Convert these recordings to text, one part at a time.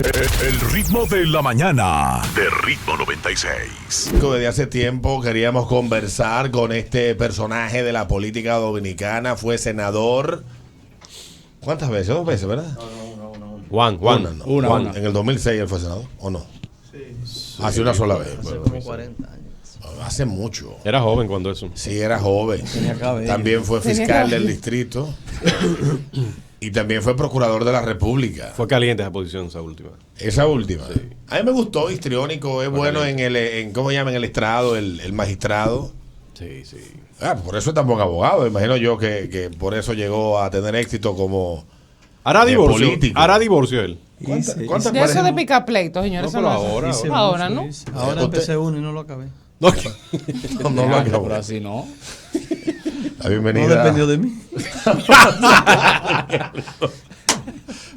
El ritmo de la mañana de Ritmo 96. Desde hace tiempo queríamos conversar con este personaje de la política dominicana. Fue senador. ¿Cuántas veces? 2 veces, ¿verdad? Una. En el 2006 él fue senador, ¿o no? Sí. Hace una sola vez. Hace como 40 años. Hace mucho. Era joven cuando eso. Sí, era joven. También fue fiscal del distrito. Y también fue procurador de la República. Fue caliente esa posición, esa última. Esa última. Sí. A mí me gustó, histriónico, es fue bueno caliente. ¿Cómo se llama? En el estrado, el magistrado. Sí. Por eso es tan buen abogado. Imagino yo que por eso llegó a tener éxito como hará divorcio. político. Hará divorcio él. ¿Cuántas De eso de picar pleito, señores. No, pero ahora, ¿no? Ahora empecé uno y no lo acabé. No lo acabó. Pero así no. La bienvenida. No dependió de mí.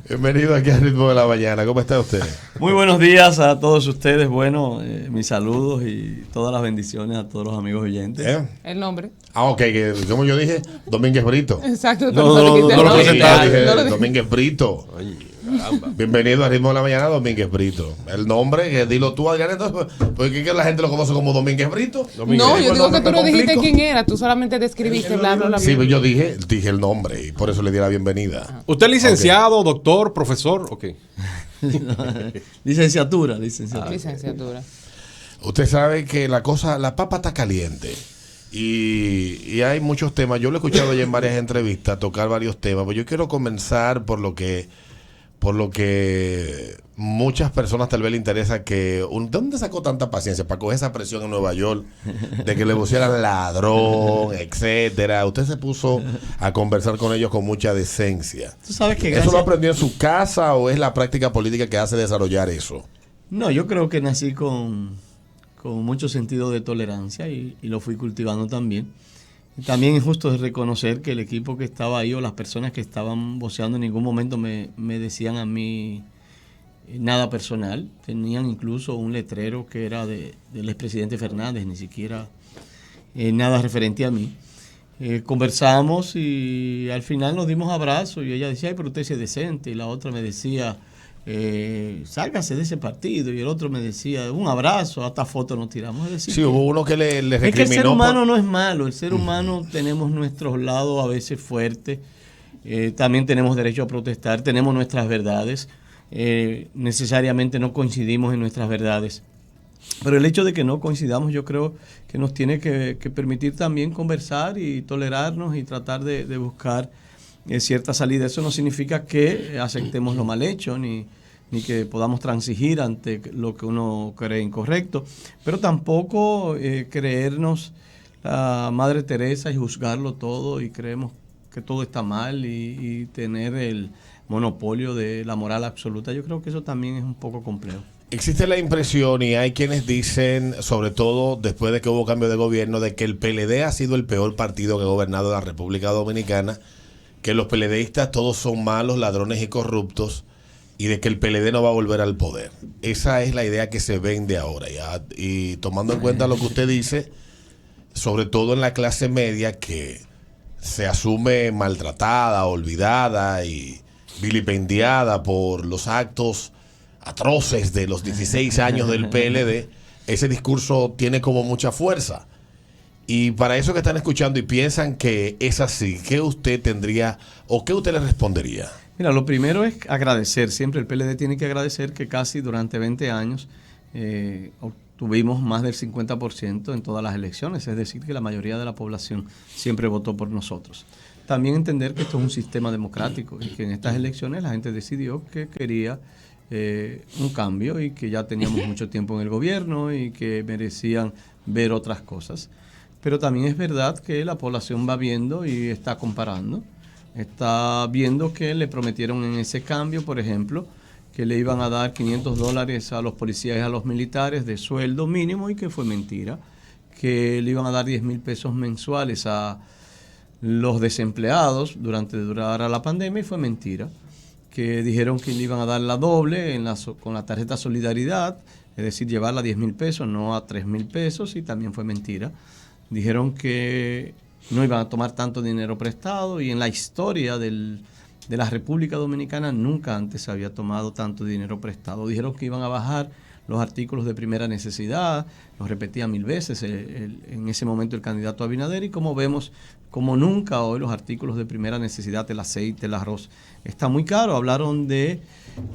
Bienvenido aquí al Ritmo de la Mañana. ¿Cómo está usted? Muy buenos días a todos ustedes. Bueno, mis saludos y todas las bendiciones a todos los amigos oyentes. El nombre. Ok, que como yo dije, Domínguez Brito. Exacto. No lo presentaste. Domínguez Brito. Ay, caramba. Bienvenido al Ritmo de la Mañana, Domínguez Brito. El nombre, que dilo tú, Adrián, entonces, ¿por qué que la gente lo conoce como Domínguez Brito? No, yo digo que tú no dijiste complico? quién era, tú solamente describiste la Sí, yo dije el nombre y por eso le di la bienvenida. ¿Usted es licenciado, doctor, profesor? Ok. Licenciatura. licenciatura. Usted sabe que la papa está caliente. Y hay muchos temas. Yo lo he escuchado ya en varias entrevistas tocar varios temas, pero yo quiero comenzar por lo que muchas personas tal vez le interesa ¿de dónde sacó tanta paciencia para coger esa presión en Nueva York de que le pusieran ladrón, etcétera? Usted se puso a conversar con ellos con mucha decencia. Tú sabes que ¿Eso lo aprendió en su casa o es la práctica política que hace desarrollar eso? No, yo creo que nací con mucho sentido de tolerancia y lo fui cultivando también. Y también es justo reconocer que el equipo que estaba ahí o las personas que estaban voceando en ningún momento me decían a mí nada personal. Tenían incluso un letrero que era del expresidente Fernández, ni siquiera nada referente a mí. Conversamos y al final nos dimos abrazos y ella decía, ay, pero usted es decente. Y la otra me decía, sálgase de ese partido, y el otro me decía un abrazo, hasta fotos nos tiramos. Es decir, sí, hubo uno que le recriminó. Es que el ser humano no es malo, el ser humano tenemos nuestros lados a veces fuertes, también tenemos derecho a protestar, tenemos nuestras verdades, necesariamente no coincidimos en nuestras verdades, pero el hecho de que no coincidamos yo creo que nos tiene que permitir también conversar y tolerarnos y tratar de buscar cierta salida. Eso no significa que aceptemos lo mal hecho ni que podamos transigir ante lo que uno cree incorrecto, pero tampoco creernos la Madre Teresa y juzgarlo todo y creemos que todo está mal y tener el monopolio de la moral absoluta. Yo creo que eso también es un poco complejo. Existe la impresión y hay quienes dicen, sobre todo después de que hubo cambio de gobierno, de que el PLD ha sido el peor partido que ha gobernado la República Dominicana, que los PLDistas todos son malos, ladrones y corruptos, y de que el PLD no va a volver al poder. Esa es la idea que se vende ahora. Y tomando en cuenta lo que usted dice, sobre todo en la clase media, que se asume maltratada, olvidada y vilipendiada por los actos atroces de los 16 años del PLD, ese discurso tiene como mucha fuerza. Y para eso que están escuchando y piensan que es así, ¿qué usted tendría o qué usted le respondería? Mira, lo primero es agradecer. Siempre el PLD tiene que agradecer que casi durante 20 años obtuvimos más del 50% en todas las elecciones. Es decir, que la mayoría de la población siempre votó por nosotros. También entender que esto es un sistema democrático y que en estas elecciones la gente decidió que quería un cambio y que ya teníamos mucho tiempo en el gobierno y que merecían ver otras cosas. Pero también es verdad que la población va viendo y está comparando. Está viendo que le prometieron en ese cambio, por ejemplo, que le iban a dar $500 a los policías y a los militares de sueldo mínimo y que fue mentira. Que le iban a dar 10,000 pesos mensuales a los desempleados durara la pandemia y fue mentira. Que dijeron que le iban a dar la doble con la tarjeta Solidaridad, es decir, llevarla a 10,000 pesos, no a 3,000 pesos, y también fue mentira. Dijeron que no iban a tomar tanto dinero prestado y en la historia del de la República Dominicana nunca antes se había tomado tanto dinero prestado. Dijeron que iban a bajar los artículos de primera necesidad, los repetía 1000 veces en ese momento el candidato Abinader, y como vemos, como nunca hoy los artículos de primera necesidad, el aceite, el arroz, está muy caro. Hablaron de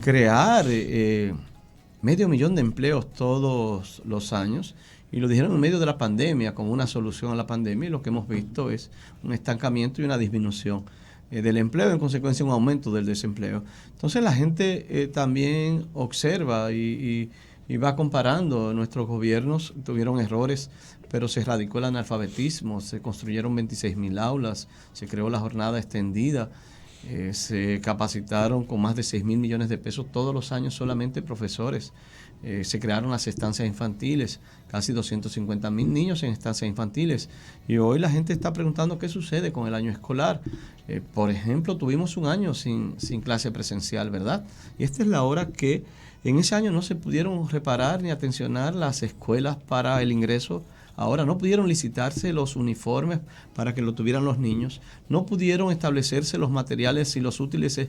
crear 500,000 de empleos todos los años, y lo dijeron en medio de la pandemia como una solución a la pandemia, y lo que hemos visto es un estancamiento y una disminución del empleo, en consecuencia un aumento del desempleo. Entonces la gente también observa y va comparando. Nuestros gobiernos tuvieron errores, pero se erradicó el analfabetismo, se construyeron 26,000 aulas, se creó la jornada extendida, se capacitaron con más de 6,000 millones de pesos todos los años solamente profesores. Se crearon las estancias infantiles, casi 250,000 niños en estancias infantiles. Y hoy la gente está preguntando qué sucede con el año escolar. Por ejemplo, tuvimos un año sin clase presencial, ¿verdad? Y esta es la hora que en ese año no se pudieron reparar ni atencionar las escuelas para el ingreso. Ahora no pudieron licitarse los uniformes para que lo tuvieran los niños, no pudieron establecerse los materiales y los útiles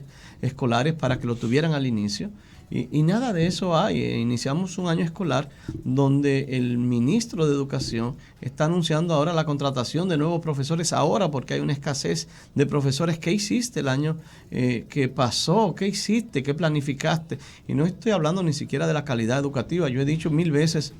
escolares para que lo tuvieran al inicio, y nada de eso hay. Iniciamos un año escolar donde el ministro de Educación está anunciando ahora la contratación de nuevos profesores ahora porque hay una escasez de profesores. ¿Qué hiciste el año que pasó? ¿Qué hiciste? ¿Qué planificaste? Y no estoy hablando ni siquiera de la calidad educativa. Yo he dicho 1000 veces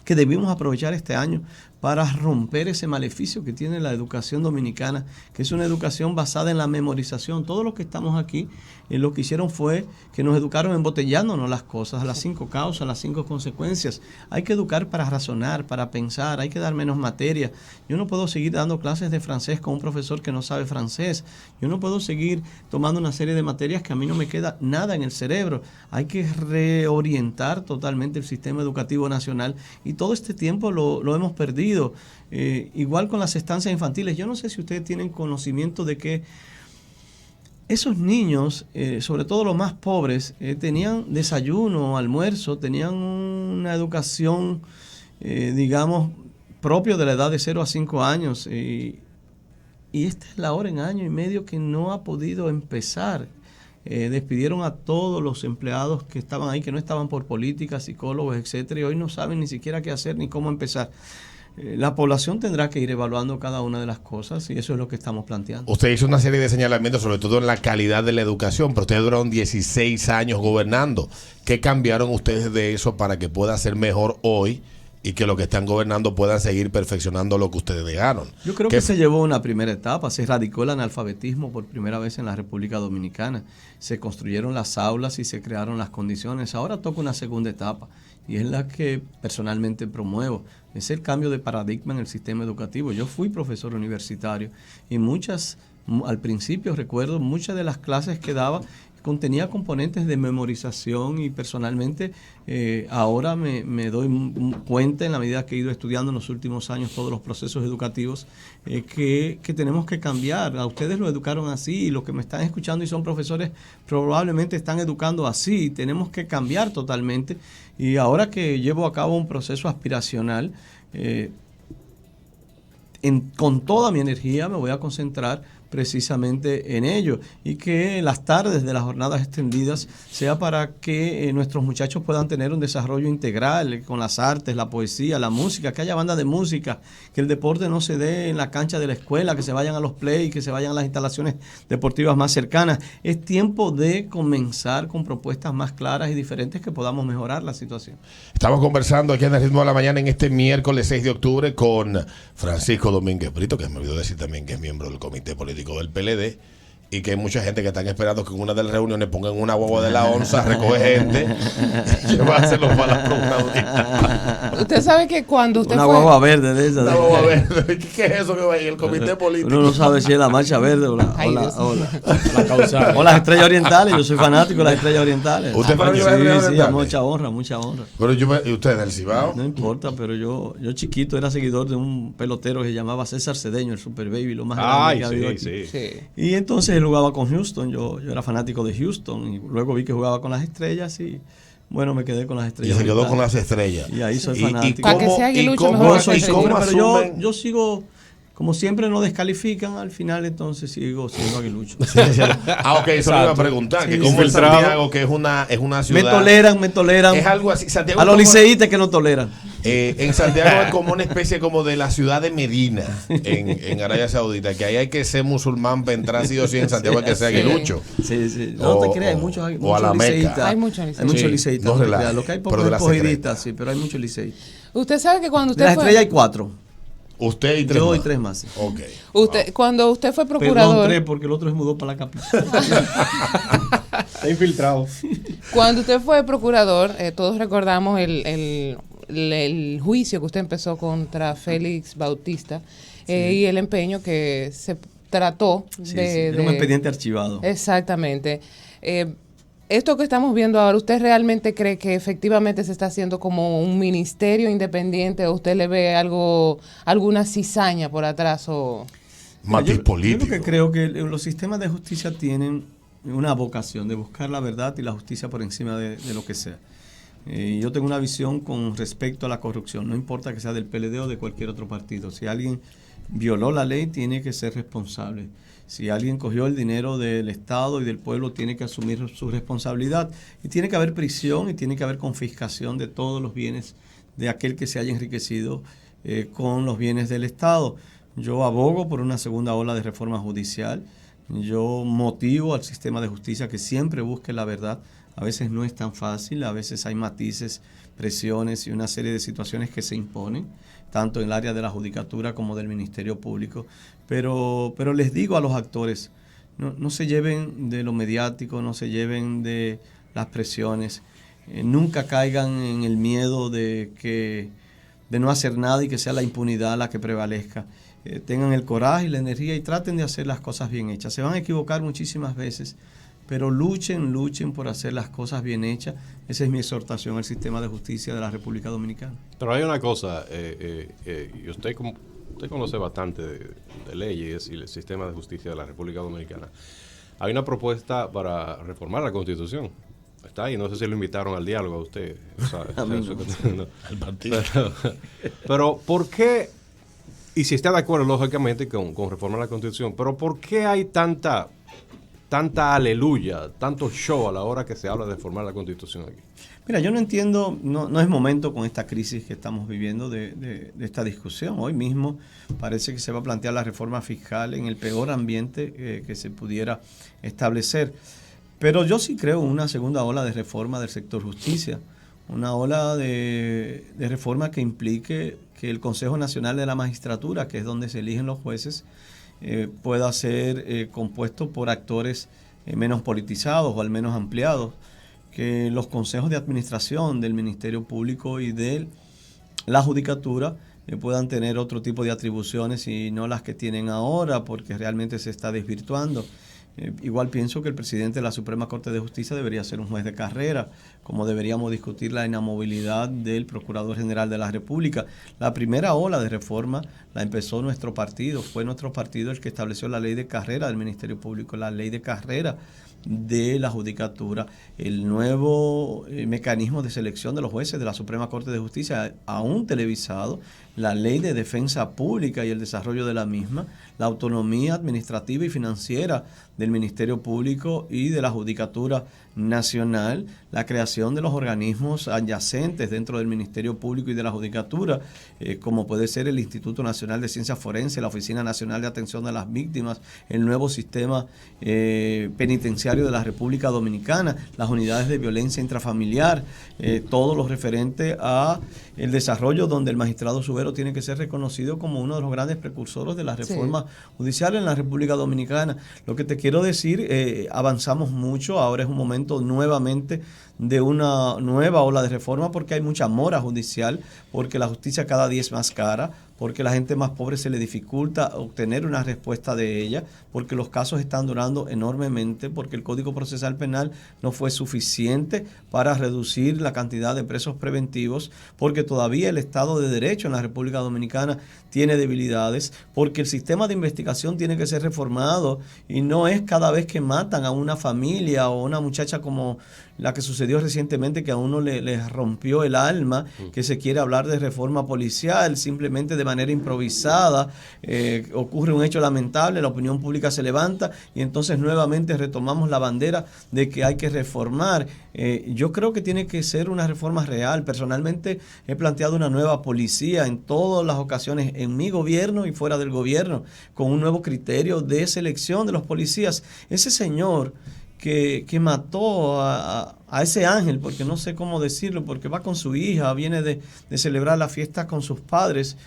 que debimos aprovechar este año para romper ese maleficio que tiene la educación dominicana, que es una educación basada en la memorización. Todos los que estamos aquí, lo que hicieron fue que nos educaron embotellándonos las cosas, las 5 causas, las 5 consecuencias. Hay que educar para razonar, para pensar, hay que dar menos materia. Yo no puedo seguir dando clases de francés con un profesor que no sabe francés. Yo no puedo seguir tomando una serie de materias que a mí no me queda nada en el cerebro. Hay que reorientar totalmente el sistema educativo nacional, y todo este tiempo lo hemos perdido. Igual con las estancias infantiles. Yo no sé si ustedes tienen conocimiento de que esos niños, sobre todo los más pobres, tenían desayuno, almuerzo, tenían una educación, digamos, propio de la edad de 0 a 5 años. Y esta es la hora en año y medio que no ha podido empezar. Despidieron a todos los empleados que estaban ahí, que no estaban por política, psicólogos, etcétera, y hoy no saben ni siquiera qué hacer ni cómo empezar. La población tendrá que ir evaluando cada una de las cosas, y eso es lo que estamos planteando. Usted hizo una serie de señalamientos, sobre todo en la calidad de la educación, pero ustedes duraron 16 años gobernando. ¿Qué cambiaron ustedes de eso para que pueda ser mejor hoy y que los que están gobernando puedan seguir perfeccionando lo que ustedes dejaron? Yo creo que se llevó una primera etapa, se erradicó el analfabetismo por primera vez en la República Dominicana, se construyeron las aulas y se crearon las condiciones. Ahora toca una segunda etapa, y es la que personalmente promuevo, es el cambio de paradigma en el sistema educativo. Yo fui profesor universitario y al principio recuerdo, muchas de las clases que daba contenía componentes de memorización, y personalmente ahora me doy cuenta, en la medida que he ido estudiando en los últimos años todos los procesos educativos, que tenemos que cambiar. A ustedes lo educaron así, y los que me están escuchando y son profesores probablemente están educando así. Tenemos que cambiar totalmente, y ahora que llevo a cabo un proceso aspiracional, con toda mi energía me voy a concentrar precisamente en ello, y que las tardes de las jornadas extendidas sea para que nuestros muchachos puedan tener un desarrollo integral con las artes, la poesía, la música, que haya bandas de música, que el deporte no se dé en la cancha de la escuela, que se vayan a los play, que se vayan a las instalaciones deportivas más cercanas. Es tiempo de comenzar con propuestas más claras y diferentes que podamos mejorar la situación. Estamos conversando aquí en el Ritmo de la Mañana en este miércoles 6 de octubre con Francisco Domínguez Brito, que me olvidó decir también que es miembro del Comité Político del PLD, y que hay mucha gente que están esperando que en una de las reuniones pongan una guagua de la onza, recoge gente y llevárselo para la procuraduría. Usted sabe que cuando usted una fue... guagua verde de esa. Una guagua verde. ¿Qué es eso que va en el Comité Político? Uno no sabe si es la marcha verde o la causal. O las estrellas orientales. Yo soy fanático de las estrellas orientales. ¿Usted para sí, mucha honra. Pero ¿y usted del Cibao? No importa, pero yo chiquito era seguidor de un pelotero que se llamaba César Cedeño, el Super Baby, lo más grande que ha habido aquí. Sí. Y entonces él jugaba con Houston. Yo era fanático de Houston, y luego vi que jugaba con las estrellas, y bueno, me quedé con las estrellas. Y se quedó con las estrellas. Y ahí soy fanático. Para que sea aguilucho, ¿Y cómo mejor. Pero yo sigo como siempre nos descalifican, al final entonces sigo siendo aguilucho. Ok, eso le iba a preguntar. Sí, que como en filtrado. Santiago, que es una Me ciudad. toleran. Es algo así. Santiago A es los como- liceístas que no toleran. En Santiago es como una especie como de la ciudad de Medina en Arabia Saudita, que ahí hay que ser musulmán para entrar sí o sí. En Santiago hay que ser Sí. aguilucho. Sí. No te creas, hay muchos o a la Meca. liceístas. Hay muchos liceístas. Hay muchos Sí, liceístas. no no te relaje, creas. Lo que hay pero pocos de la escogiditas, secreta. sí, pero hay muchos liceístas. Usted sabe que cuando De usted la estrella hay fue... 4. Usted y tres Yo más. y 3 más. Sí. Ok. Cuando usted fue Perdón, procurador... 3 porque el otro se mudó para la capital. Está infiltrado. Cuando usted fue procurador, todos recordamos el juicio que usted empezó contra Félix Bautista y el empeño que se trató Sí, de... sí. Era un expediente archivado. Exactamente. Esto que estamos viendo ahora, ¿usted realmente cree que efectivamente se está haciendo como un ministerio independiente o usted le ve alguna cizaña por atrás o...? Matiz político. Yo lo que creo que los sistemas de justicia tienen una vocación de buscar la verdad y la justicia por encima de lo que sea. Yo tengo una visión con respecto a la corrupción, no importa que sea del PLD o de cualquier otro partido. Si alguien violó la ley, tiene que ser responsable. Si alguien cogió el dinero del Estado y del pueblo, tiene que asumir su responsabilidad. Y tiene que haber prisión y tiene que haber confiscación de todos los bienes de aquel que se haya enriquecido con los bienes del Estado. Yo abogo por una segunda ola de reforma judicial. Yo motivo al sistema de justicia que siempre busque la verdad. A veces no es tan fácil, a veces hay matices, presiones y una serie de situaciones que se imponen, tanto en el área de la judicatura como del Ministerio Público. Pero les digo a los actores, no se lleven de lo mediático, no se lleven de las presiones, nunca caigan en el miedo de no hacer nada y que sea la impunidad la que prevalezca. Tengan el coraje y la energía y traten de hacer las cosas bien hechas. Se van a equivocar muchísimas veces, pero luchen por hacer las cosas bien hechas. Esa es mi exhortación al sistema de justicia de la República Dominicana. Pero hay una cosa, y usted conoce bastante de leyes y el sistema de justicia de la República Dominicana. Hay una propuesta para reformar la Constitución. Está ahí, no sé si lo invitaron al diálogo a usted. A mí no. Al partido. Pero ¿por qué? Y si está de acuerdo, lógicamente, con reformar la Constitución, pero ¿por qué hay tanta aleluya, tanto show a la hora que se habla de reformar la Constitución aquí? Mira, yo no entiendo, no es momento con esta crisis que estamos viviendo de esta discusión. Hoy mismo parece que se va a plantear la reforma fiscal en el peor ambiente que se pudiera establecer. Pero yo sí creo en una segunda ola de reforma del sector justicia, una ola de reforma que implique que el Consejo Nacional de la Magistratura, que es donde se eligen los jueces, pueda ser compuesto por actores menos politizados o al menos ampliados, que los consejos de administración del Ministerio Público y de la Judicatura puedan tener otro tipo de atribuciones y no las que tienen ahora, porque realmente se está desvirtuando. Igual pienso que el presidente de la Suprema Corte de Justicia debería ser un juez de carrera, como deberíamos discutir la inamovilidad del Procurador General de la República. La primera ola de reforma la empezó nuestro partido, fue nuestro partido el que estableció la ley de carrera del Ministerio Público, la ley de carrera de la Judicatura, el nuevo mecanismo de selección de los jueces de la Suprema Corte de Justicia, aún televisado, la ley de defensa pública y el desarrollo de la misma, la autonomía administrativa y financiera del Ministerio Público y de la Judicatura Nacional, la creación de los organismos adyacentes dentro del Ministerio Público y de la Judicatura, como puede ser el Instituto Nacional de Ciencias Forenses, la Oficina Nacional de Atención a las Víctimas, el nuevo sistema penitenciario de la República Dominicana, las unidades de violencia intrafamiliar, todo lo referente a el desarrollo donde el magistrado Subero tiene que ser reconocido como uno de los grandes precursores de la reforma judicial en la República Dominicana. Lo que te quiero decir, avanzamos mucho, ahora es un momento nuevamente de una nueva ola de reforma porque hay mucha mora judicial, porque la justicia cada día es más cara, porque la gente más pobre se le dificulta obtener una respuesta de ella, porque los casos están durando enormemente, porque el Código Procesal Penal no fue suficiente para reducir la cantidad de presos preventivos, porque todavía el Estado de Derecho en la República Dominicana tiene debilidades, porque el sistema de investigación tiene que ser reformado y no es cada vez que matan a una familia o a una muchacha como la que sucedió recientemente, que a uno le rompió el alma, que se quiere hablar de reforma policial, simplemente de manera improvisada, ocurre un hecho lamentable, la opinión pública se levanta y entonces nuevamente retomamos la bandera de que hay que reformar. Yo creo que tiene que ser una reforma real. Personalmente he planteado una nueva policía en todas las ocasiones, en mi gobierno y fuera del gobierno, con un nuevo criterio de selección de los policías. Ese señor que mató a ese ángel, porque no sé cómo decirlo, porque va con su hija, viene de celebrar la fiesta con sus padres.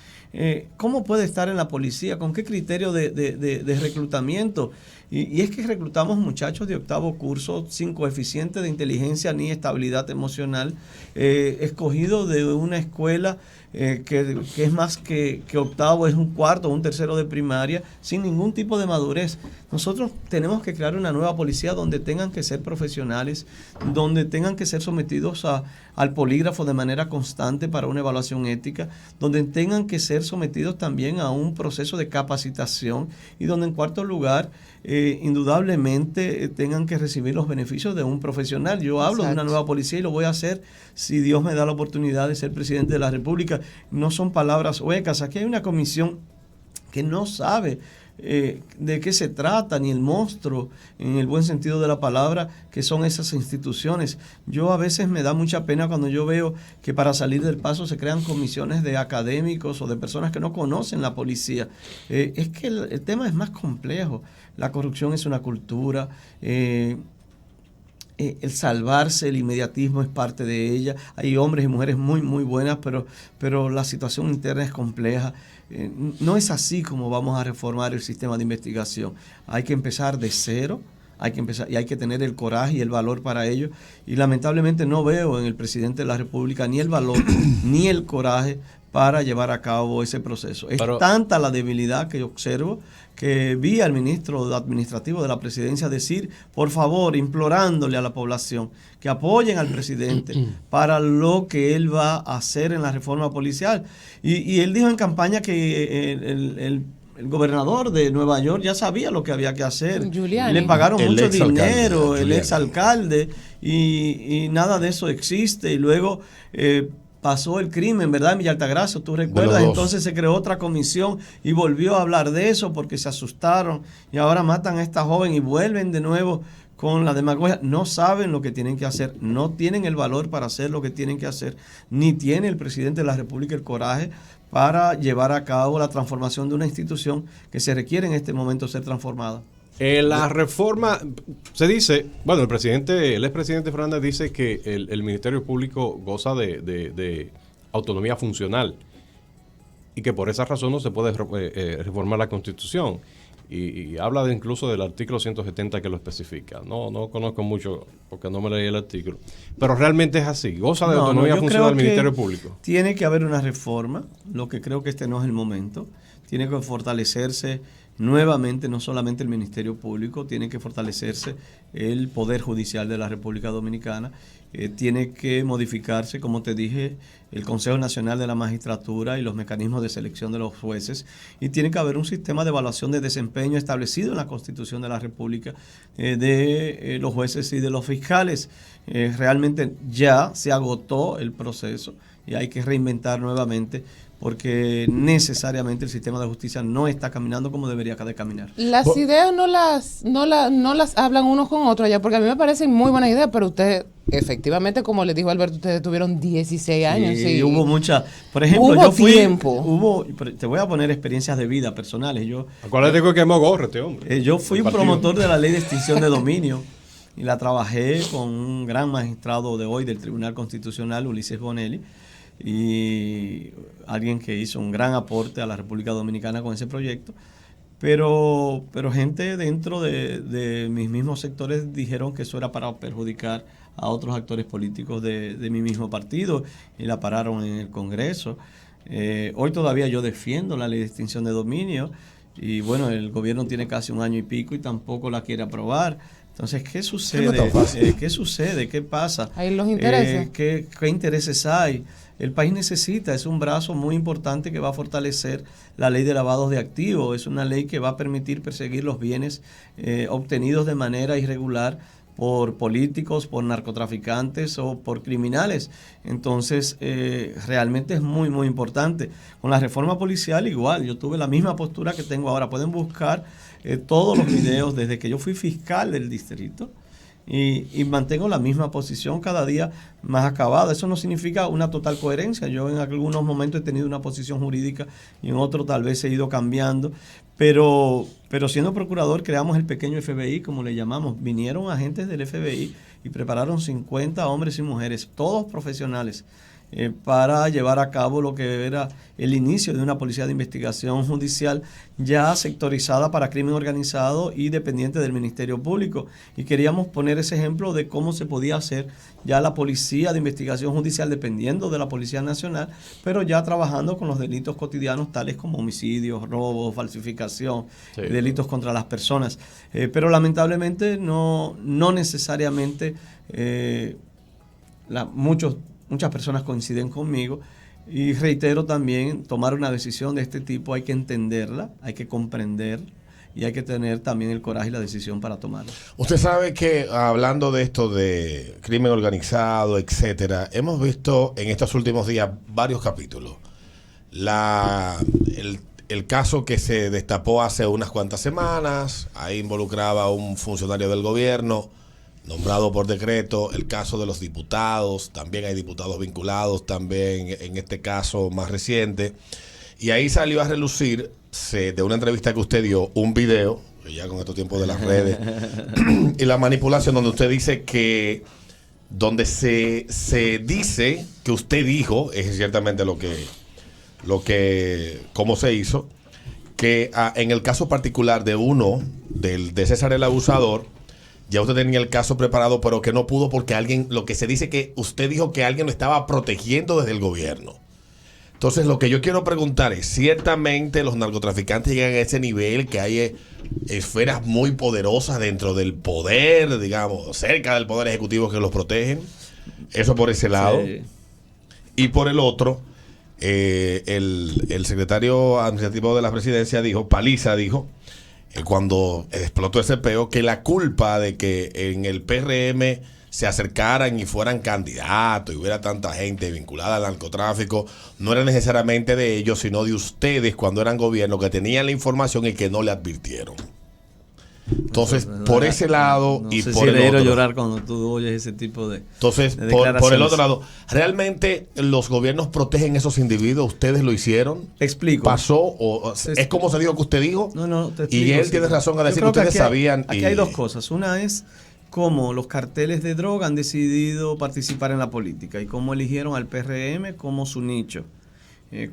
¿Cómo puede estar en la policía? ¿Con qué criterio de reclutamiento? Y es que reclutamos muchachos de 8º curso sin coeficiente de inteligencia ni estabilidad emocional, escogidos de una escuela que es más que 8º, es un 4º o un 3º de primaria, sin ningún tipo de madurez. Nosotros tenemos que crear una nueva policía donde tengan que ser profesionales, donde tengan que ser sometidos al polígrafo de manera constante para una evaluación ética, donde tengan que ser sometidos también a un proceso de capacitación y donde en cuarto lugar, indudablemente tengan que recibir los beneficios de un profesional. Yo hablo de una nueva policía y lo voy a hacer si Dios me da la oportunidad de ser presidente de la República. No son palabras huecas. Aquí hay una comisión que no sabe de qué se trata, ni el monstruo, en el buen sentido de la palabra, que son esas instituciones. Yo a veces me da mucha pena cuando yo veo que para salir del paso se crean comisiones de académicos o de personas que no conocen la policía. Es que el tema es más complejo. La corrupción es una cultura. El salvarse, el inmediatismo es parte de ella. Hay hombres y mujeres muy, muy buenas, pero la situación interna es compleja. No es así como vamos a reformar el sistema de investigación. Hay que empezar de cero, hay que tener el coraje y el valor para ello. Y lamentablemente no veo en el presidente de la República ni el valor ni el coraje para llevar a cabo ese proceso. Es tanta la debilidad que yo observo que vi al ministro administrativo de la presidencia decir, por favor, implorándole a la población que apoyen al presidente para lo que él va a hacer en la reforma policial. Y él dijo en campaña que el gobernador de Nueva York ya sabía lo que había que hacer. Giuliani. Le pagaron mucho dinero, el exalcalde, y nada de eso existe. Y luego pasó el crimen, ¿verdad? En Villa Altagracia, tú recuerdas, entonces se creó otra comisión y volvió a hablar de eso porque se asustaron y ahora matan a esta joven y vuelven de nuevo con la demagogia. No saben lo que tienen que hacer, no tienen el valor para hacer lo que tienen que hacer, ni tiene el presidente de la República el coraje para llevar a cabo la transformación de una institución que se requiere en este momento ser transformada. La reforma, se dice, bueno, el expresidente Fernández dice que el Ministerio Público goza de autonomía funcional y que por esa razón no se puede reformar la Constitución. Y habla incluso del artículo 170 que lo especifica. No conozco mucho porque no me leí el artículo. Pero realmente es así. Goza de autonomía funcional del Ministerio Público. Tiene que haber una reforma. Lo que creo que este no es el momento. Tiene que fortalecerse nuevamente, no solamente el Ministerio Público, tiene que fortalecerse el Poder Judicial de la República Dominicana, tiene que modificarse, como te dije, el Consejo Nacional de la Magistratura y los mecanismos de selección de los jueces, y tiene que haber un sistema de evaluación de desempeño establecido en la Constitución de la República de los jueces y de los fiscales. Realmente ya se agotó el proceso y hay que reinventar nuevamente porque necesariamente el sistema de justicia no está caminando como debería de caminar. Las ideas no las hablan unos con otros allá, porque a mí me parecen muy buenas ideas, pero usted, efectivamente, como le dijo Alberto, ustedes tuvieron 16 años. Sí, hubo mucha, por ejemplo, te voy a poner experiencias de vida personales. Acuérdate que quemó gorro este hombre. Yo fui un promotor de la ley de extinción de dominio y la trabajé con un gran magistrado de hoy del Tribunal Constitucional, Ulises Bonelli, y alguien que hizo un gran aporte a la República Dominicana con ese proyecto, pero gente dentro de mis mismos sectores dijeron que eso era para perjudicar a otros actores políticos de mi mismo partido y la pararon en el Congreso. Hoy todavía yo defiendo la ley de extinción de dominio y bueno, el gobierno tiene casi un año y pico y tampoco la quiere aprobar. Entonces, ¿qué sucede? ¿Qué sucede? ¿Qué pasa? Hay los intereses. ¿Qué intereses hay? El país necesita, es un brazo muy importante que va a fortalecer la ley de lavados de activos. Es una ley que va a permitir perseguir los bienes obtenidos de manera irregular por políticos, por narcotraficantes o por criminales. Entonces, realmente es muy, muy importante. Con la reforma policial igual, yo tuve la misma postura que tengo ahora. Pueden buscar todos los videos desde que yo fui fiscal del distrito y mantengo la misma posición cada día más acabada. Eso no significa una total coherencia. Yo en algunos momentos he tenido una posición jurídica y en otros tal vez he ido cambiando. Pero siendo procurador creamos el pequeño FBI, como le llamamos. Vinieron agentes del FBI y prepararon 50 hombres y mujeres, todos profesionales, para llevar a cabo lo que era el inicio de una policía de investigación judicial ya sectorizada para crimen organizado y dependiente del Ministerio Público. Y queríamos poner ese ejemplo de cómo se podía hacer ya la policía de investigación judicial dependiendo de la Policía Nacional, pero ya trabajando con los delitos cotidianos tales como homicidios, robos, falsificación, delitos contra las personas. Pero lamentablemente no necesariamente muchas personas coinciden conmigo y reitero también, tomar una decisión de este tipo hay que entenderla, hay que comprender y hay que tener también el coraje y la decisión para tomarla. Usted sabe que hablando de esto de crimen organizado, etcétera, hemos visto en estos últimos días varios capítulos. El caso que se destapó hace unas cuantas semanas, ahí involucraba a un funcionario del gobierno nombrado por decreto, el caso de los diputados, también hay diputados vinculados, también en este caso más reciente, y ahí salió a relucir de una entrevista que usted dio, un video, ya con estos tiempos de las redes, y la manipulación donde usted dice que, donde se dice que usted dijo, es ciertamente cómo se hizo, que en el caso particular de César el Abusador, ya usted tenía el caso preparado, pero que no pudo porque lo que se dice que usted dijo que alguien lo estaba protegiendo desde el gobierno. Entonces, lo que yo quiero preguntar es, ciertamente los narcotraficantes llegan a ese nivel, que hay esferas muy poderosas dentro del poder, digamos, cerca del poder ejecutivo que los protegen. Eso por ese lado. Sí. Y por el otro, el secretario administrativo de la presidencia Paliza dijo, cuando explotó ese peo, que la culpa de que en el PRM se acercaran y fueran candidatos y hubiera tanta gente vinculada al narcotráfico no era necesariamente de ellos, sino de ustedes cuando eran gobierno, que tenían la información y que no le advirtieron. Entonces, por ese lado y por el otro, llorar cuando tú oyes ese tipo de por el otro lado, ¿realmente los gobiernos protegen esos individuos? ¿Ustedes lo hicieron? Te explico. ¿Pasó? ¿O es como se dijo que usted dijo? No, te explico. Y él tiene razón a decir que ustedes sabían. Aquí hay dos cosas. Una es cómo los carteles de droga han decidido participar en la política y cómo eligieron al PRM como su nicho.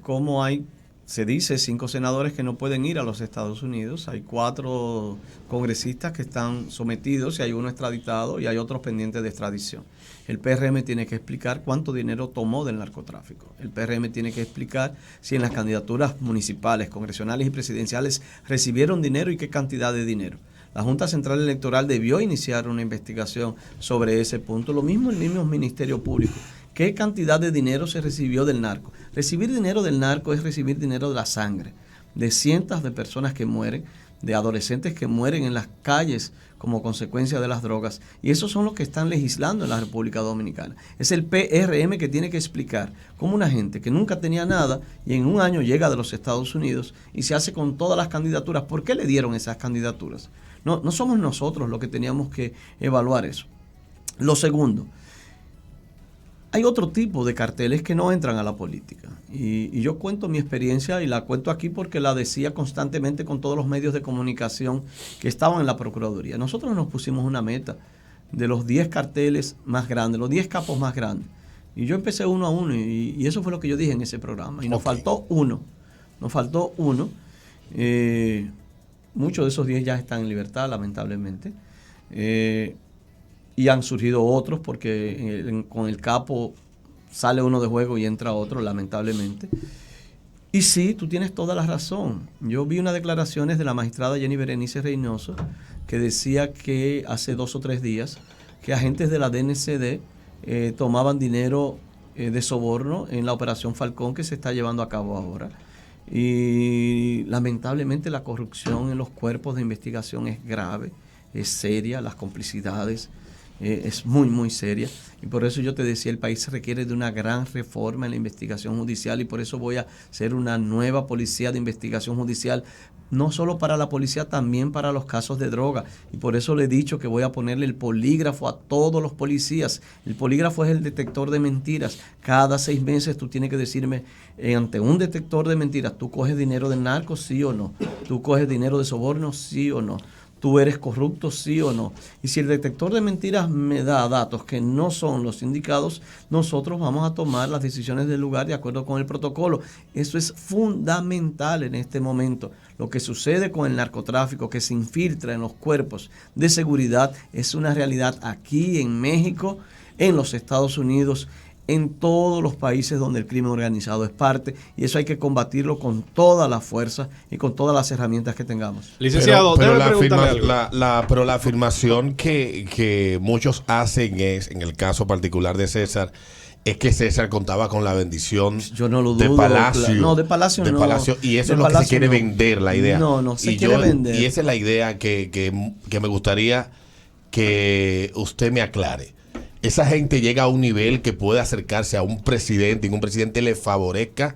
Cómo hay, se dice, 5 senadores que no pueden ir a los Estados Unidos. Hay 4 congresistas que están sometidos y hay uno extraditado y hay otros pendientes de extradición. El PRM tiene que explicar cuánto dinero tomó del narcotráfico. El PRM tiene que explicar si en las candidaturas municipales, congresionales y presidenciales recibieron dinero y qué cantidad de dinero. La Junta Central Electoral debió iniciar una investigación sobre ese punto. Lo mismo el mismo Ministerio Público. ¿Qué cantidad de dinero se recibió del narco? Recibir dinero del narco es recibir dinero de la sangre, de cientos de personas que mueren, de adolescentes que mueren en las calles como consecuencia de las drogas. Y esos son los que están legislando en la República Dominicana. Es el PRM que tiene que explicar cómo una gente que nunca tenía nada y en un año llega de los Estados Unidos y se hace con todas las candidaturas. ¿Por qué le dieron esas candidaturas? No somos nosotros los que teníamos que evaluar eso. Lo segundo, hay otro tipo de carteles que no entran a la política. Y yo cuento mi experiencia y la cuento aquí porque la decía constantemente con todos los medios de comunicación que estaban en la Procuraduría. Nosotros nos pusimos una meta de los 10 carteles más grandes, los 10 capos más grandes. Y yo empecé uno a uno y eso fue lo que yo dije en ese programa. Y nos faltó uno. Muchos de esos 10 ya están en libertad, lamentablemente. Y han surgido otros porque con el capo sale uno de juego y entra otro, lamentablemente. Y sí, tú tienes toda la razón. Yo vi unas declaraciones de la magistrada Jenny Berenice Reynoso que decía que hace 2 o 3 días que agentes de la DNCD tomaban dinero de soborno en la operación Falcón que se está llevando a cabo ahora. Y lamentablemente la corrupción en los cuerpos de investigación es grave, es seria, las complicidades. es muy, muy seria. Y por eso yo te decía, el país requiere de una gran reforma en la investigación judicial y por eso voy a hacer una nueva policía de investigación judicial, no solo para la policía, también para los casos de droga. Y por eso le he dicho que voy a ponerle el polígrafo a todos los policías. El polígrafo es el detector de mentiras. Cada 6 meses tú tienes que decirme, ante un detector de mentiras, ¿tú coges dinero de narcos, sí o no? ¿Tú coges dinero de soborno, sí o no? ¿Tú eres corrupto, sí o no? Y si el detector de mentiras me da datos que no son los indicados, nosotros vamos a tomar las decisiones del lugar de acuerdo con el protocolo. Eso es fundamental en este momento. Lo que sucede con el narcotráfico que se infiltra en los cuerpos de seguridad es una realidad aquí en México, en los Estados Unidos, en todos los países donde el crimen organizado es parte, y eso hay que combatirlo con toda la fuerza y con todas las herramientas que tengamos. Licenciado, pero la la afirmación que muchos hacen es, en el caso particular de César, es que César contaba con la bendición Yo no lo de dudo, Palacio. no, de Palacio no. Y eso De es lo que se Palacio quiere no. vender, la idea. No se quiere vender. Y esa es la idea que me gustaría que usted me aclare. Esa gente llega a un nivel que puede acercarse a un presidente y que un presidente le favorezca,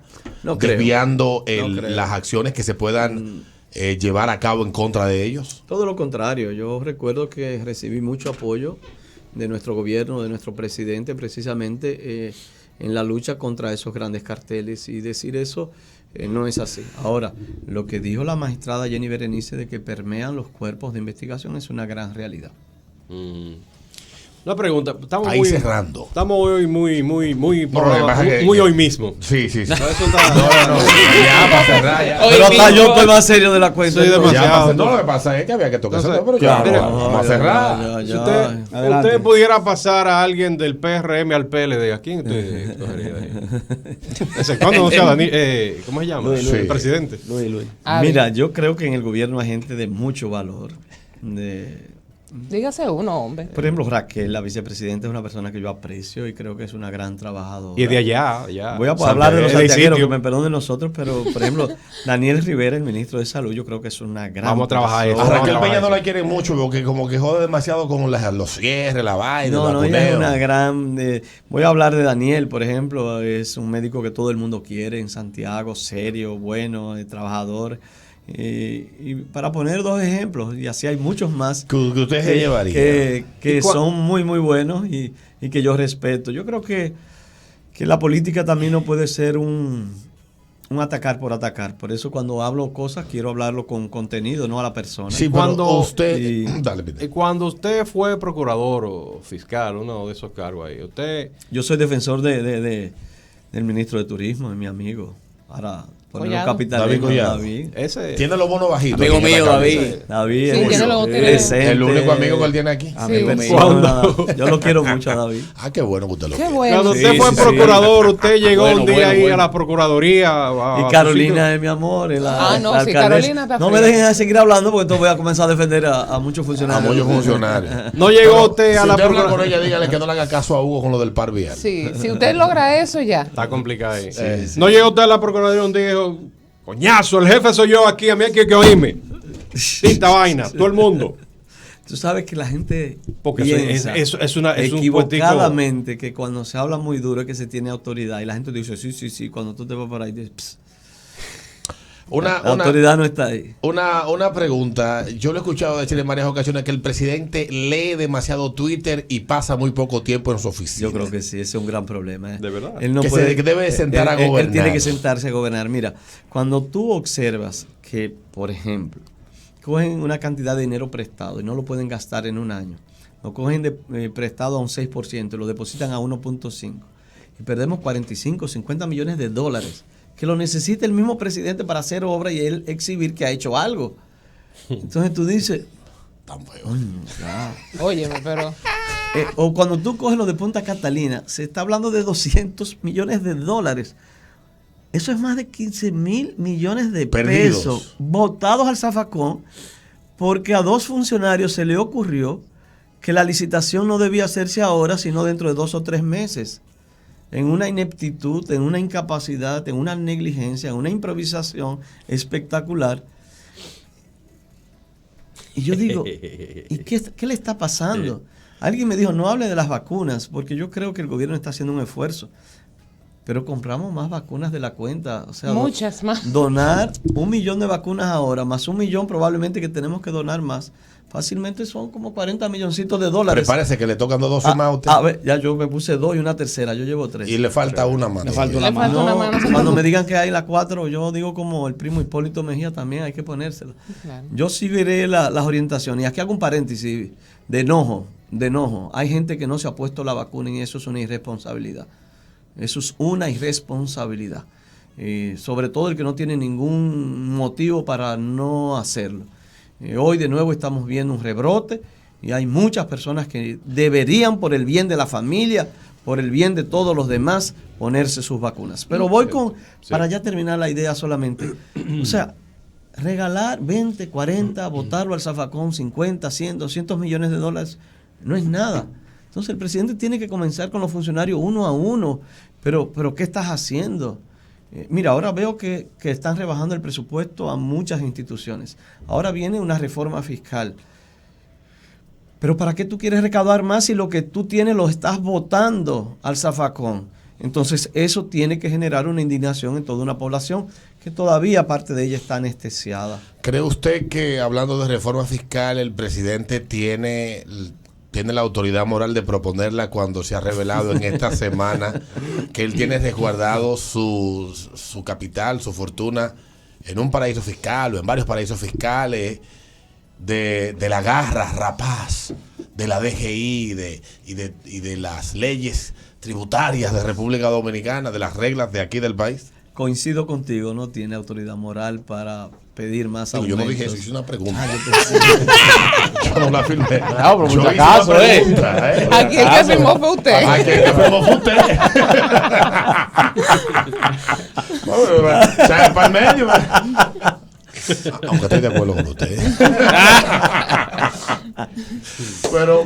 desviando las acciones que se puedan llevar a cabo en contra de ellos. Todo lo contrario. Yo recuerdo que recibí mucho apoyo de nuestro gobierno, de nuestro presidente, precisamente en la lucha contra esos grandes carteles, y decir eso no es así. Ahora, lo que dijo la magistrada Jenny Berenice de que permean los cuerpos de investigación es una gran realidad. Una pregunta, estamos ahí muy cerrando. Estamos hoy muy muy hoy mismo. Sí. Eso está, Ya, para cerrar, ya. Pero hasta yo estoy más serio de la cuenta. Sí, demasiado. No, lo que pasa es que había que tocar Entonces, pero claro, mira, no, vamos a cerrar. Si usted pudiera pasar a alguien del PRM al PLD, ¿a quién usted escogería ahí? ¿Cuándo no sea Daniel? ¿Cómo se llama? Luis. El presidente. Luis. Mira, yo creo que en el gobierno hay gente de mucho valor. Dígase uno, hombre. Por ejemplo, Raquel, la vicepresidenta, es una persona que yo aprecio y creo que es una gran trabajadora. Y de allá. Voy a hablar de los Santiago, santiagueros, que me perdonen nosotros, pero por ejemplo, Daniel Rivera, el ministro de Salud, yo creo que es una gran Vamos a trabajar persona. eso. A Raquel No, Peña no eso. la quiere mucho porque como que jode demasiado con los cierres, la vaina, No, el ella es vacuneo. una gran... voy a hablar de Daniel, por ejemplo, es un médico que todo el mundo quiere en Santiago, serio, bueno, trabajador. Y para poner 2 ejemplos, y así hay muchos más que usted se llevaría. que son muy, muy buenos y que yo respeto. Yo creo que la política también no puede ser un atacar por atacar. Por eso cuando hablo cosas quiero hablarlo con contenido, no a la persona. Sí, Cuando usted... Dale, Y cuando usted fue procurador o fiscal, uno de esos cargos ahí, Yo soy defensor del ministro de Turismo, de mi amigo. Para ponerlo Collado. capitalino, David. ese Tiene los bonos bajitos. Amigo tiene mío, la David. cabeza. David Sí, es tiene decente. El único amigo que él tiene aquí. Amigo Sí. mío. ¿Cuándo? Yo lo quiero mucho a David. Ah, qué bueno que usted lo Qué quiere. bueno. Cuando Sí, usted fue sí, procurador, usted llegó Bueno, un día bueno, ahí bueno. a la procuraduría. Y Carolina es mi amor. Es la, no, la sí, alcaldesa. Carolina está No me fría. dejen de seguir hablando porque entonces voy a comenzar a defender a muchos funcionarios. A muchos funcionarios. No llegó usted Si a la usted habla con procuraduría. ella, dígale que no le haga caso a Hugo con lo del par vial. Sí, si usted logra eso ya. Está complicado ahí. No llegó usted a la procuraduría un día y dijo, coñazo, el jefe soy yo aquí, a mí hay que oírme. Esta vaina, todo el mundo. Tú sabes que la gente Porque piensa es un equivocadamente que cuando se habla muy duro es que se tiene autoridad y la gente dice sí, cuando tú te vas por ahí dices, "Pss". La autoridad no está ahí. Una pregunta. Yo lo he escuchado decir en varias ocasiones que el presidente lee demasiado Twitter y pasa muy poco tiempo en su oficina. Yo creo que sí, ese es un gran problema. De verdad. Él no Que puede, se debe sentar a él gobernar. tiene que sentarse a gobernar. Mira, cuando tú observas que, por ejemplo, cogen una cantidad de dinero prestado y no lo pueden gastar en un año, lo cogen prestado a un 6% y lo depositan a 1.5% y perdemos 45, 50 millones de dólares que lo necesita el mismo presidente para hacer obra y él exhibir que ha hecho algo. Entonces tú dices, Tan feo. "Coño, ya". Óyeme, pero... O cuando tú coges lo de Punta Catalina, se está hablando de 200 millones de dólares. Eso es más de 15 mil millones de Perdidos. pesos botados al zafacón porque a 2 funcionarios se le ocurrió que la licitación no debía hacerse ahora, sino dentro de 2 o 3 meses. En una ineptitud, en una incapacidad, en una negligencia, en una improvisación espectacular. Y yo digo, ¿y qué le está pasando? Alguien me dijo, no hable de las vacunas, porque yo creo que el gobierno está haciendo un esfuerzo. Pero compramos más vacunas de la cuenta. O sea, muchas más. Donar 1 millón de vacunas ahora, más 1 millón probablemente que tenemos que donar más. Fácilmente son como 40 milloncitos de dólares. Prepárese que le tocan 2 dosis más a usted. A ver, ya yo me puse 2 y una tercera, yo llevo 3. Y le falta una más. Le falta una Le falta una mano. Cuando me digan que hay la 4, yo digo como el primo Hipólito Mejía también, hay que ponérsela. Claro. Yo sí veré las orientaciones. Y aquí hago un paréntesis de enojo. Hay gente que no se ha puesto la vacuna y eso es una irresponsabilidad. Eso es una irresponsabilidad. Sobre todo el que no tiene ningún motivo para no hacerlo. Hoy de nuevo estamos viendo un rebrote y hay muchas personas que deberían, por el bien de la familia, por el bien de todos los demás, ponerse sus vacunas. Pero voy para ya terminar la idea solamente. O sea, regalar 20, 40, botarlo al zafacón, 50, 100, 200 millones de dólares, no es nada. Entonces el presidente tiene que comenzar con los funcionarios uno a uno. Pero ¿qué estás haciendo? Mira, ahora veo que están rebajando el presupuesto a muchas instituciones. Ahora viene una reforma fiscal. Pero ¿para qué tú quieres recaudar más si lo que tú tienes lo estás botando al zafacón? Entonces eso tiene que generar una indignación en toda una población que todavía parte de ella está anestesiada. ¿Cree usted que, hablando de reforma fiscal, el presidente tiene la autoridad moral de proponerla cuando se ha revelado en esta semana que él tiene resguardado su capital, su fortuna en un paraíso fiscal o en varios paraísos fiscales de la garra rapaz de la DGI y de las leyes tributarias de República Dominicana, de las reglas de aquí del país? Coincido contigo, no tiene autoridad moral para pedir más aumentos. Yo no dije eso, hice una pregunta. Yo no la firmé. Claro, pero Yo mucho hice caso, una pregunta, Aquí el que firmó fue usted. Aquí el que firmó fue usted. O sea, para el medio. Aunque estoy de acuerdo con usted. pero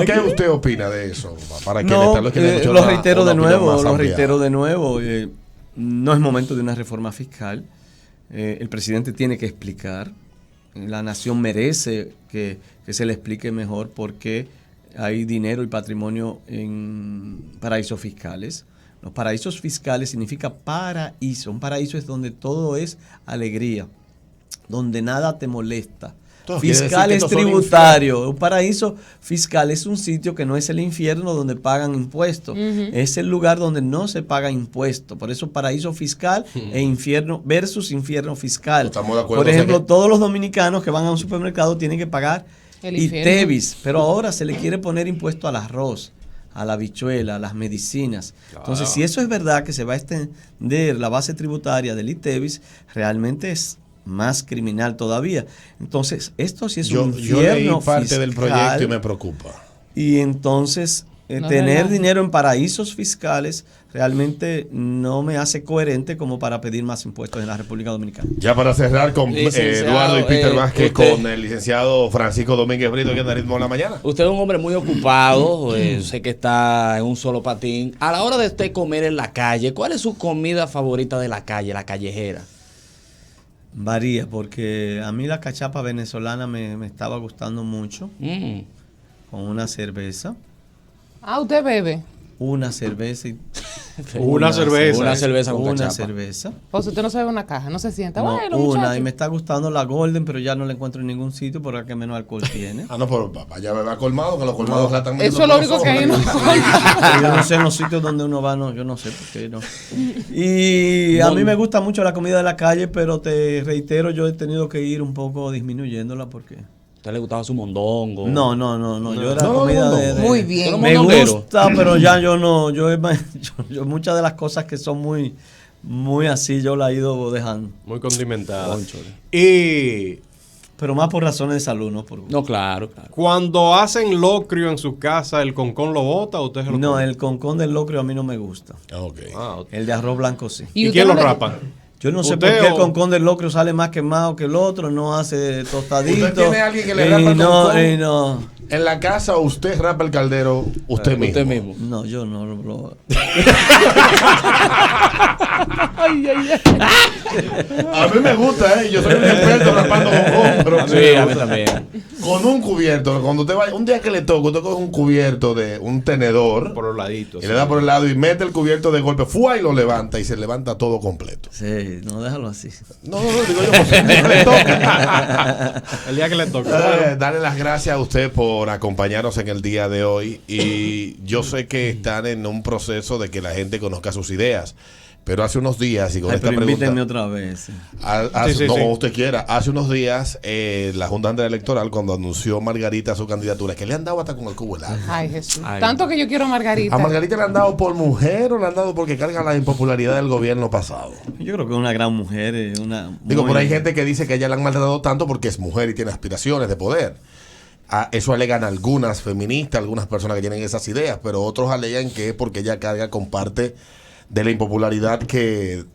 ¿qué usted opina de eso? Para lo reitero de nuevo. No es momento de una reforma fiscal. El presidente tiene que explicar. La nación merece que se le explique mejor por qué hay dinero y patrimonio en paraísos fiscales. Los paraísos fiscales significa paraíso. Un paraíso es donde todo es alegría, donde nada te molesta. Fiscal es tributario. Un paraíso fiscal es un sitio que no es el infierno donde pagan impuestos. Es el lugar donde no se paga impuesto. Por eso paraíso fiscal e infierno versus infierno fiscal. Por ejemplo, todos los dominicanos que van a un supermercado tienen que pagar ITEVIS, pero ahora se le quiere poner impuesto al arroz, a la habichuela, a las medicinas. Entonces, si eso es verdad que se va a extender la base tributaria del ITEVIS, realmente es más criminal todavía. Entonces, esto sí es un infierno yo leí parte fiscal, del proyecto y me preocupa. Y entonces, tener dinero en paraísos fiscales realmente no me hace coherente como para pedir más impuestos en la República Dominicana. Ya para cerrar con Eduardo y Peter Vázquez, con el licenciado Francisco Domínguez Brito, que es Ritmo de la Mañana. Usted es un hombre muy ocupado, sé que está en un solo patín. A la hora de usted comer en la calle, ¿cuál es su comida favorita de la calle, la callejera? Varía, porque a mí la cachapa venezolana me estaba gustando mucho, con una cerveza. ¿Usted bebe? Una cerveza y Una cerveza con una cachapa. cerveza. Pues usted no se ve una caja, no se sienta. No, Bueno, una, muchacho. y me está gustando la Golden, pero ya no la encuentro en ningún sitio porque que menos alcohol tiene. No, pero vaya a colmado, que los colmados la están Eso es lo único que hay en Yo no sé en los sitios donde uno va, no, yo no sé por qué no. Y a mí me gusta mucho la comida de la calle, pero te reitero, yo he tenido que ir un poco disminuyéndola porque... ¿A usted le gustaba su mondongo? No, yo era comida de... Muy bien. Me gusta, pero ya yo no, yo muchas de las cosas que son muy así, yo la he ido dejando. Muy condimentada. Pero más por razones de salud, no por... No, claro. Cuando hacen locrio en su casa, ¿el concón lo bota o usted se lo No, come? el concón del locrio a mí no me gusta. Ok. El de arroz blanco sí. ¿Y usted quién no lo le- rapa? Yo no sé ¿Usted por qué el o- concón del locrio sale más quemado que el otro, no hace tostadito. ¿Usted tiene alguien que le rapa el no, concón? no. En la casa usted rapa el caldero usted mismo. Usted mismo. No, yo no lo... A mí me gusta, yo soy un experto rapando concón, pero Sí, a mí también. con un cubierto. Cuando usted vaya, un día que le toque, usted coge un cubierto de un tenedor. Por los laditos. Y le da por el lado y mete el cubierto de golpe. ¡Fua! Y lo levanta y se levanta todo completo. Sí, no, déjalo así. No, digo yo, pues, el día que le toque. El día que le toque. Darle las gracias a usted por acompañarnos en el día de hoy. Y yo sé que están en un proceso de que la gente conozca sus ideas. Pero hace unos días, y con esta pero pregunta. invítenme otra vez. Sí. Como usted quiera. Hace unos días, la Junta Central Electoral, cuando anunció Margarita su candidatura, que le han dado hasta con el cubo helado. Ay, Jesús. Ay, Tanto que yo quiero a Margarita. ¿A Margarita le han dado por mujer o le han dado porque carga la impopularidad del gobierno pasado? Yo creo que es una gran mujer. Digo, pero hay gente que dice que ella la han maltratado tanto porque es mujer y tiene aspiraciones de poder. Eso alegan algunas feministas, algunas personas que tienen esas ideas, pero otros alegan que es porque ella carga con parte de la impopularidad que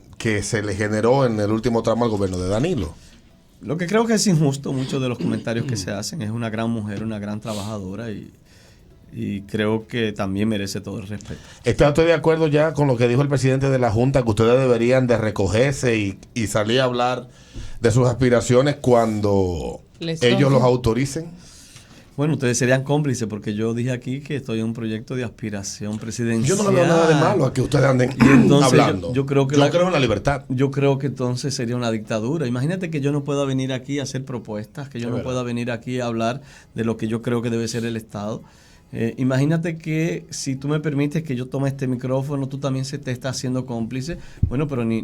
se le generó en el último tramo al gobierno de Danilo. Lo que creo que es injusto, muchos de los comentarios que se hacen, es una gran mujer, una gran trabajadora y creo que también merece todo el respeto. ¿Está usted de acuerdo ya con lo que dijo el presidente de la Junta, que ustedes deberían de recogerse y salir a hablar de sus aspiraciones cuando ellos los autoricen? Bueno, ustedes serían cómplices porque yo dije aquí que estoy en un proyecto de aspiración presidencial. Yo no le veo nada de malo a que ustedes anden Y entonces hablando. yo creo que creo en la libertad. Yo creo que entonces sería una dictadura. Imagínate que yo no pueda venir aquí a hacer propuestas, que yo no pueda venir aquí a hablar de lo que yo creo que debe ser el Estado. Imagínate que si tú me permites que yo tome este micrófono, tú también se te está haciendo cómplice. Bueno, pero ni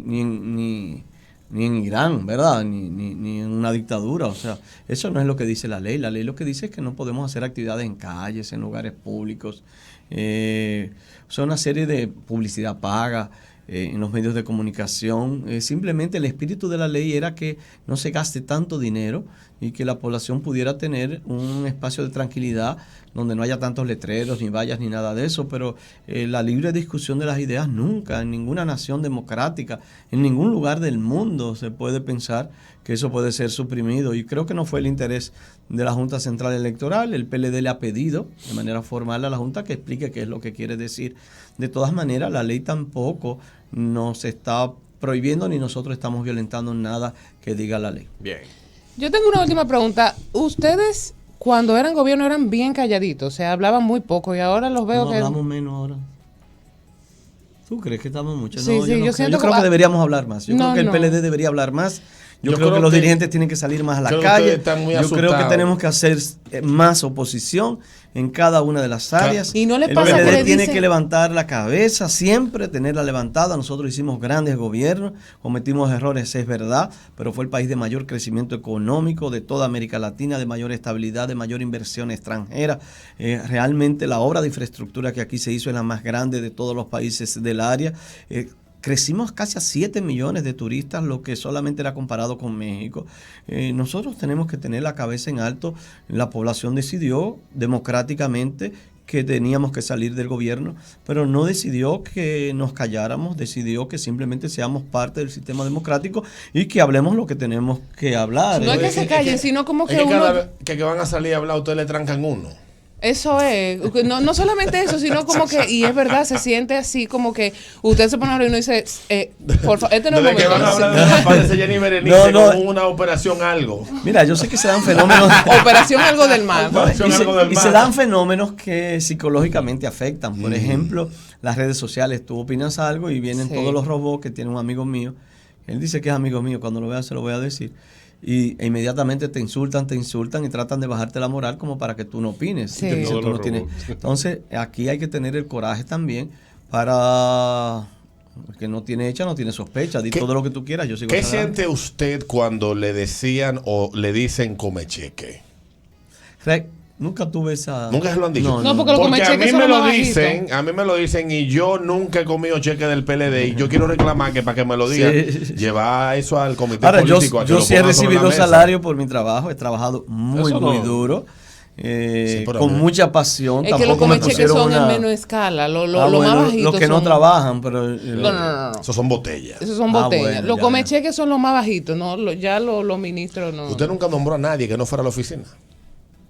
en Irán, ¿verdad? Ni en una dictadura. O sea, eso no es lo que dice la ley. La ley lo que dice es que no podemos hacer actividades en calles, en lugares públicos. O sea, una serie de publicidad paga en los medios de comunicación. Simplemente el espíritu de la ley era que no se gaste tanto dinero y que la población pudiera tener un espacio de tranquilidad donde no haya tantos letreros, ni vallas, ni nada de eso, pero la libre discusión de las ideas nunca, en ninguna nación democrática, en ningún lugar del mundo se puede pensar que eso puede ser suprimido, y creo que no fue el interés de la Junta Central Electoral. El PLD le ha pedido de manera formal a la Junta que explique qué es lo que quiere decir. De todas maneras, la ley tampoco nos está prohibiendo ni nosotros estamos violentando nada que diga la ley. Bien. Yo tengo una última pregunta. Ustedes, cuando eran gobierno, eran bien calladitos, o sea, hablaban muy poco, y ahora los veo No que... hablamos menos ahora. ¿Tú crees que estamos mucho? Sí, No, sí, yo, no yo creo. siento Yo creo como- que deberíamos hablar más. Yo No, creo que no. el PLD debería hablar más. Yo creo que creo los que- dirigentes tienen que salir más a la creo que calle. ustedes están muy Yo creo que asustados. tenemos que hacer más oposición en cada una de las áreas. Y no le el pasa que PLD le tiene dicen- que levantar la cabeza, siempre tenerla levantada. Nosotros hicimos grandes gobiernos, cometimos errores, es verdad, pero fue el país de mayor crecimiento económico de toda América Latina, de mayor estabilidad, de mayor inversión extranjera. Realmente la obra de infraestructura que aquí se hizo es la más grande de todos los países del área. Crecimos casi a 7 millones de turistas, lo que solamente era comparado con México. Nosotros tenemos que tener la cabeza en alto. La población decidió democráticamente que teníamos que salir del gobierno, pero no decidió que nos calláramos, decidió que simplemente seamos parte del sistema democrático y que hablemos lo que tenemos que hablar. No es que se callen, sino como que uno... cada vez que van a salir a hablar, ustedes le trancan uno. Eso es, no solamente eso, sino como que, y es verdad, se siente así como que usted se pone a hablar y uno dice, por favor, este no es el Desde que van a momento. hablar de la parece Jenny Berenice No, como una operación algo. Mira, yo sé que se dan fenómenos... Operación algo del mar. Operación algo del Y mar. se dan fenómenos que psicológicamente afectan. Por ejemplo, las redes sociales. Tú opinas algo y vienen Sí. todos los robots que tiene un amigo mío. Él dice que es amigo mío. Cuando lo vea se lo voy a decir. E inmediatamente te insultan y tratan de bajarte la moral como para que tú no opines. Sí. Y te dicen, Todos tú no los tienes. robots. Entonces, aquí hay que tener el coraje también para... que no tiene hecha, no tiene sospecha. Di ¿Qué- todo lo que tú quieras. Yo sigo ¿Qué hacia adelante. siente usted cuando le decían o le dicen come cheque? Rey, nunca tuve esa... Nunca se lo han dicho. No, porque los Porque a comecheques mí son me los lo más dicen, a mí me lo dicen y yo nunca he comido cheque del PLD y yo quiero reclamar que para que me lo digan, Sí. llevar eso al comité Ahora, político. a que yo lo sí he pongan sobre recibido la mesa. salario por mi trabajo, he trabajado muy Eso no. duro, Sí, pero con a mí- mucha pasión. Es que los Tampoco me comecheques pusieron son en una- menos escala, lo Ah, más bueno, bajitos los que no son- trabajan, pero... No. Esos son botellas. Esos son Ah, botellas. bueno, Los ya, comecheques son los más bajitos, ¿no? Ya los ministros no. Usted nunca nombró a nadie que no fuera a la oficina.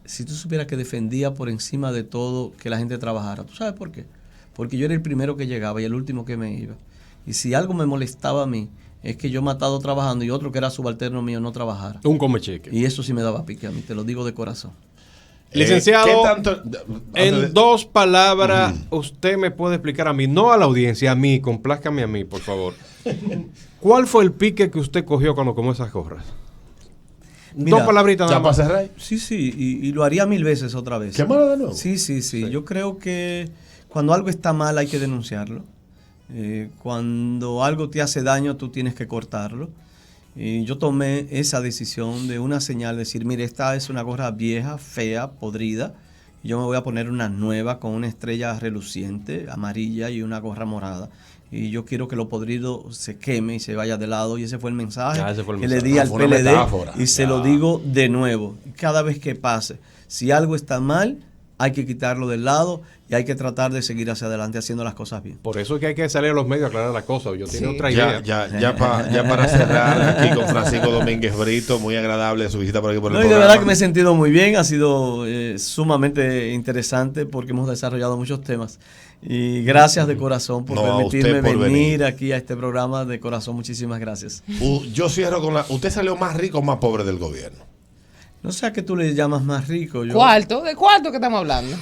Si tú supieras que defendía por encima de todo que la gente trabajara, ¿tú sabes por qué? Porque yo era el primero que llegaba y el último que me iba. Y si algo me molestaba a mí, es que yo matado trabajando y otro que era subalterno mío no trabajara. Un come cheque. Y eso sí me daba pique a mí, te lo digo de corazón. Licenciado, ¿qué tanto, en dos palabras, usted me puede explicar a mí, no a la audiencia, a mí, complázcame a mí, por favor. ¿Cuál fue el pique que usted cogió cuando comió esas gorras? Mira, dos palabritas nada ¿Ya para más. cerrar? Sí, y lo haría 1000 veces otra vez. ¿Qué malo de nuevo? Sí. Yo creo que cuando algo está mal hay que denunciarlo. Cuando algo te hace daño, tú tienes que cortarlo. Y yo tomé esa decisión de una señal, decir, mire, esta es una gorra vieja, fea, podrida. Yo me voy a poner una nueva con una estrella reluciente, amarilla y una gorra morada. Y yo quiero que lo podrido se queme y se vaya de lado. Y ese fue el mensaje que le di al fue una PLD. metáfora. Y se lo digo de nuevo. Cada vez que pase, si algo está mal, hay que quitarlo del lado y hay que tratar de seguir hacia adelante haciendo las cosas bien. Por eso es que hay que salir a los medios a aclarar las cosas. Yo tengo otra idea. Ya para cerrar aquí con Francisco Domínguez Brito, muy agradable su visita por aquí por el No, y de programa. verdad que me he sentido muy bien, ha sido sumamente interesante porque hemos desarrollado muchos temas. Y gracias de corazón por No, a permitirme usted por venir aquí a este programa. De corazón, muchísimas gracias. Yo cierro con ¿usted salió más rico o más pobre del gobierno? No sé a qué tú le llamas más rico. Yo... ¿Cuarto? ¿De cuarto que estamos hablando?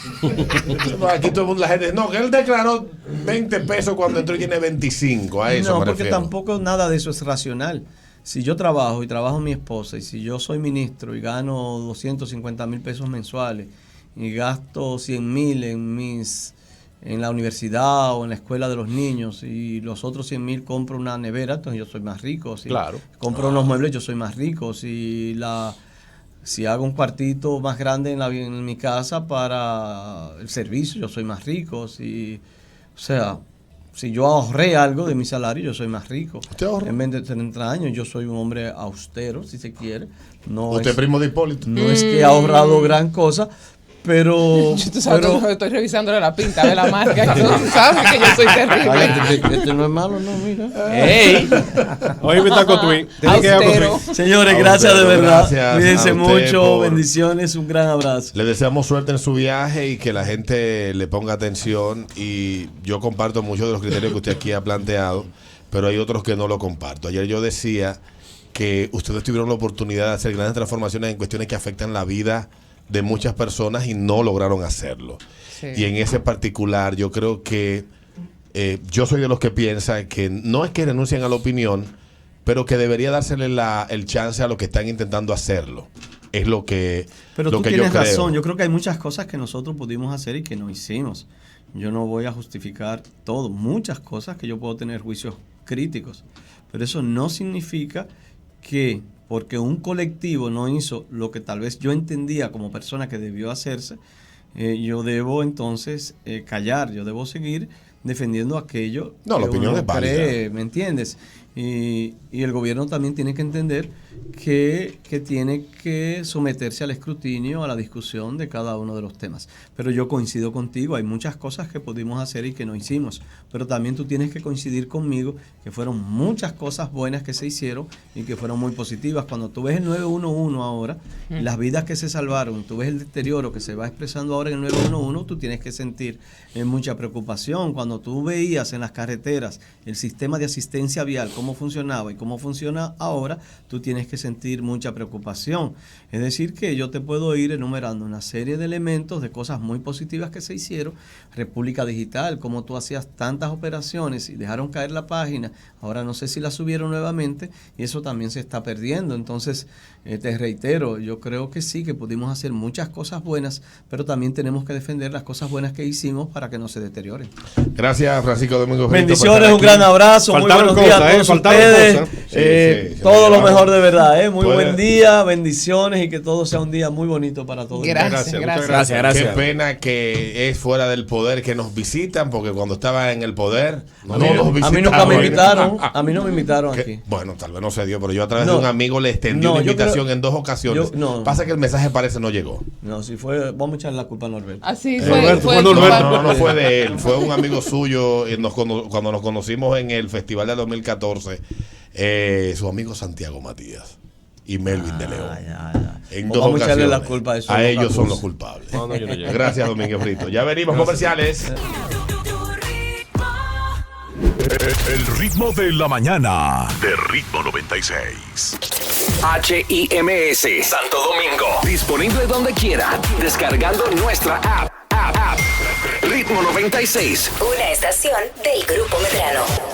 Aquí todo el mundo, la gente, no, que él declaró 20 pesos cuando entró y tiene 25. A eso No, me porque refiero. tampoco nada de eso es racional. Si yo trabajo y trabajo mi esposa y si yo soy ministro y gano 250,000 pesos mensuales y gasto 100,000 en la universidad o en la escuela de los niños y los otros 100,000 compro una nevera, entonces yo soy más rico. Si Claro. compro unos muebles, yo soy más rico. Si hago un cuartito más grande en mi casa para el servicio, yo soy más rico. Si yo ahorré algo de mi salario, yo soy más rico. ¿Usted ahorra? En 20, 30 años, yo soy un hombre austero, si se quiere. No ¿Usted es, primo de Hipólito? no es que he ahorrado gran cosa, pero... Tú sabes, estoy revisándole la pinta de la marca y tú sabes que yo soy terrible. Ay, este no es malo, no, mira. ¡Ey! Hoy me está con Twin. Tiene que ir a Austero. Cotwin. Señores, A gracias usted, de verdad. gracias Cuídense a usted mucho, por- bendiciones, un gran abrazo. Le deseamos suerte en su viaje y que la gente le ponga atención. Y yo comparto muchos de los criterios que usted aquí ha planteado, pero hay otros que no lo comparto. Ayer yo decía que ustedes tuvieron la oportunidad de hacer grandes transformaciones en cuestiones que afectan la vida de muchas personas y no lograron hacerlo. Sí. Y en ese particular yo creo que yo soy de los que piensa que no es que renuncien a la opinión, pero que debería dársele el chance a los que están intentando hacerlo. Es lo que Pero lo tú que tienes yo creo. razón, yo creo que hay muchas cosas que nosotros pudimos hacer y que no hicimos. Yo no voy a justificar todo, muchas cosas que yo puedo tener juicios críticos, pero eso no significa que porque un colectivo no hizo lo que tal vez yo entendía como persona que debió hacerse, yo debo entonces callar, yo debo seguir defendiendo aquello No, la que opinión uno es válida. cree, ¿me entiendes? Y el gobierno también tiene que entender que tiene que someterse al escrutinio, a la discusión de cada uno de los temas. Pero yo coincido contigo, hay muchas cosas que pudimos hacer y que no hicimos, pero también tú tienes que coincidir conmigo que fueron muchas cosas buenas que se hicieron y que fueron muy positivas. Cuando tú ves el 911 ahora, las vidas que se salvaron, tú ves el deterioro que se va expresando ahora en el 911, tú tienes que sentir mucha preocupación. Cuando tú veías en las carreteras el sistema de asistencia vial, cómo funcionaba y cómo funciona ahora, tú tienes que sentir mucha preocupación. Es decir, que yo te puedo ir enumerando una serie de elementos, de cosas muy positivas que se hicieron. República Digital, como tú hacías tantas operaciones y dejaron caer la página, ahora no sé si la subieron nuevamente y eso también se está perdiendo. Entonces, te reitero, yo creo que sí, que pudimos hacer muchas cosas buenas, pero también tenemos que defender las cosas buenas que hicimos para que no se deterioren. Gracias, Francisco Domingo Brito, por Bendiciones, estar un gran aquí. abrazo, Faltaron muy buenos días a cosas, todos faltaron ustedes. cosas. Sí, Todo lo llevamos. mejor de verdad, muy Puede- buen día, bendiciones y que todo sea un día muy bonito para todos. Gracias, Muchas gracias. Gracias. Qué pena que es fuera del poder que nos visitan, porque cuando estaba en el poder no A mí, nos a mí nunca me visitaban. invitaron, a mí no me invitaron Que- aquí. Bueno, tal vez no se dio, pero yo a través No. de un amigo le extendí No, una yo invitación creo- en 2 ocasiones. no. Pasa que el mensaje parece no llegó. No, si fue, vamos a echarle la culpa a Norberto. Así Norberto, fue. fue No, Norberto. no fue de él, fue un amigo suyo. Cuando nos conocimos en el festival de 2014, su amigo Santiago Matías y Melvin de León. En Pues 2 vamos a echarle ocasiones. la culpa a esos A ellos son locos. los culpables. No, yo no llegué. Gracias, Domínguez Brito. Ya venimos, comerciales. El ritmo de la mañana. De Ritmo 96. HIMS Santo Domingo. Disponible donde quiera. Descargando nuestra app. Ritmo 96. Una estación del Grupo Medrano.